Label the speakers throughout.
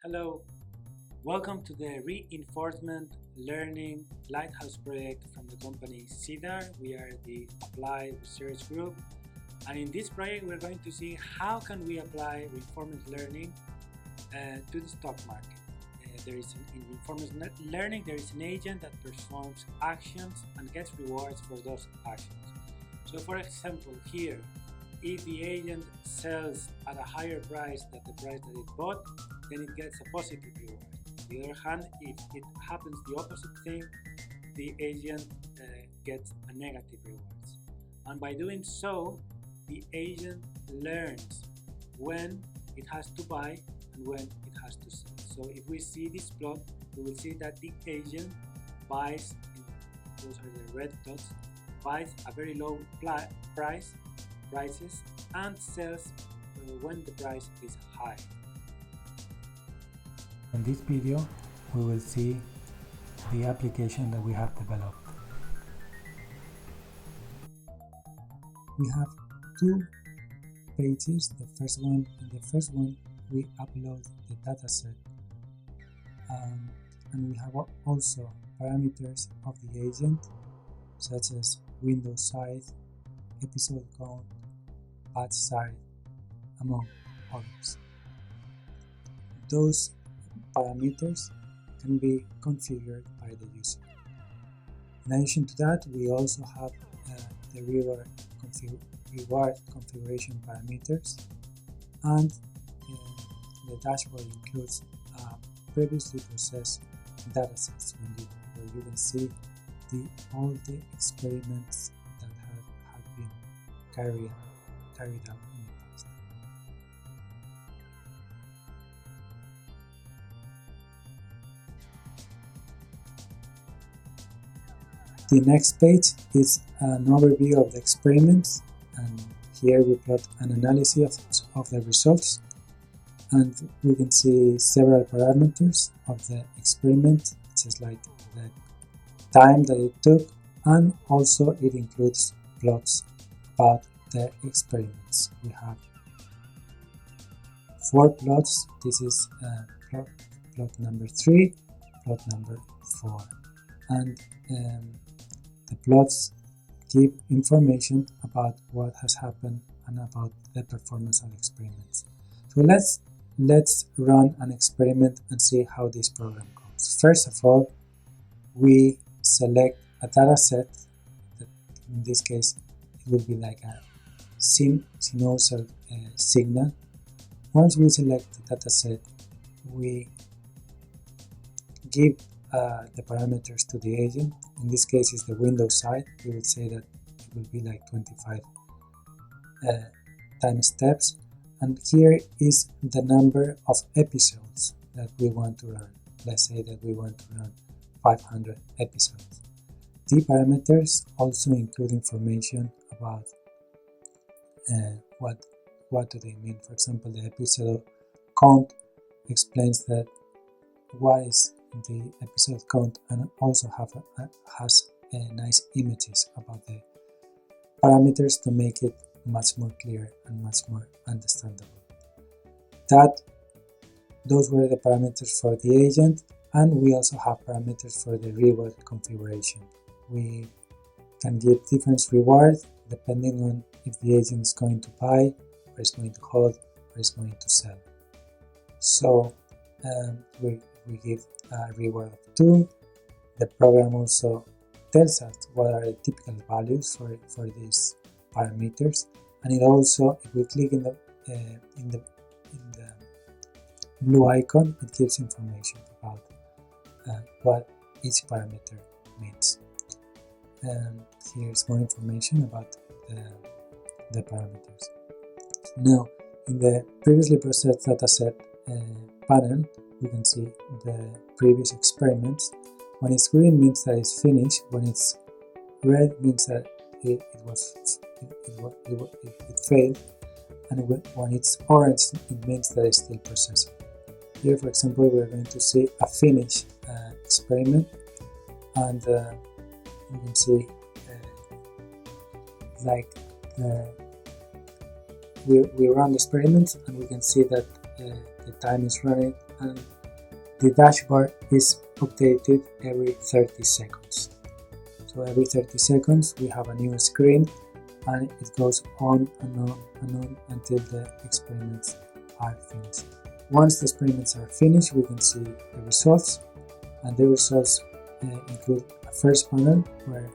Speaker 1: Hello, welcome to the Reinforcement Learning Lighthouse project from the company CEDAR. We are the Applied Research Group, and in this project we're going to see how can we apply reinforcement learning to the stock market. In reinforcement learning there is an agent that performs actions and gets rewards for those actions. So for example here, if the agent sells at a higher price than the price that it bought, then it gets a positive reward. On the other hand, if it happens the opposite thing, the agent gets a negative reward. And by doing so, the agent learns when it has to buy and when it has to sell. So if we see this plot, we will see that the agent buys, those are the red dots, buys a very low prices and sells when the price is high.
Speaker 2: In this video, we will see the application that we have developed. We have two pages. In the first one, we upload the dataset, and we have also parameters of the agent, such as window size, episode count, batch size, among others. Those parameters can be configured by the user. In addition to that, we also have the reward configuration parameters, and the dashboard includes previously processed datasets where you can see all the experiments that have been carried out in the past. The next page is an overview of the experiments, and here we plot an analysis of the results, and we can see several parameters of the experiment, just like the time that it took, and also it includes plots about the experiments. We have 4 plots. This is plot number 3, plot number 4, and the plots give information about what has happened and about the performance of experiments. So let's run an experiment and see how this program goes. First of all, we select a data set. In this case, it will be like a sinusoidal signal. Once we select the data set, we give the parameters to the agent. In this case, is the window side. We would say that it will be like 25 time steps. And here is the number of episodes that we want to run. Let's say that we want to run 500 episodes. The parameters also include information about what do they mean. For example, the episode count explains that what is the episode count, and also has nice images about the parameters to make it much more clear and much more understandable. Those were the parameters for the agent, and we also have parameters for the reward configuration. We can give different rewards depending on if the agent is going to buy, or is going to hold, or is going to sell. So we give a reward of 2. The program also tells us what are the typical values for these parameters, and it also, if we click in the blue icon, it gives information about what each parameter means. Here's more information about the parameters. Now, in the previously processed dataset panel, we can see the previous experiments. When it's green means that it's finished. When it's red means that it failed, and when it's orange it means that it's still processing. Here, for example, we're going to see a finished experiment, and we can see we run the experiment, and we can see that the time is running and the dashboard is updated every 30 seconds. So every 30 seconds we have a new screen, and it goes on and on and on until the experiments are finished. Once the experiments are finished, we can see the results, and the results include a first panel where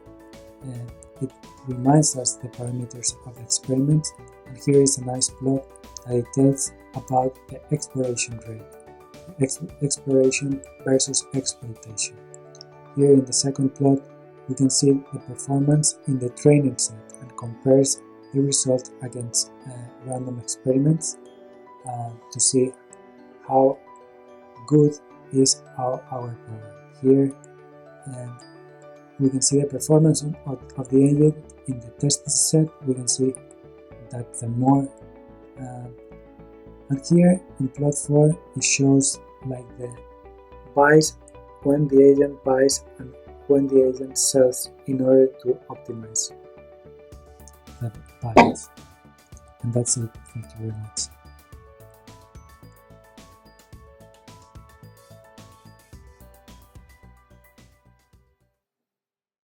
Speaker 2: it reminds us the parameters of the experiment, and here is a nice plot that it tells about the exploration rate, exploration versus exploitation. Here in the second plot, we can see the performance in the training set and compares the result against random experiments to see how good is our program. Here we can see the performance of the agent in the test set. We can see that the more and here in plot 4 it shows like the buys, when the agent buys and when the agent sells in order to optimize the balance. And that's it. Thank you very much.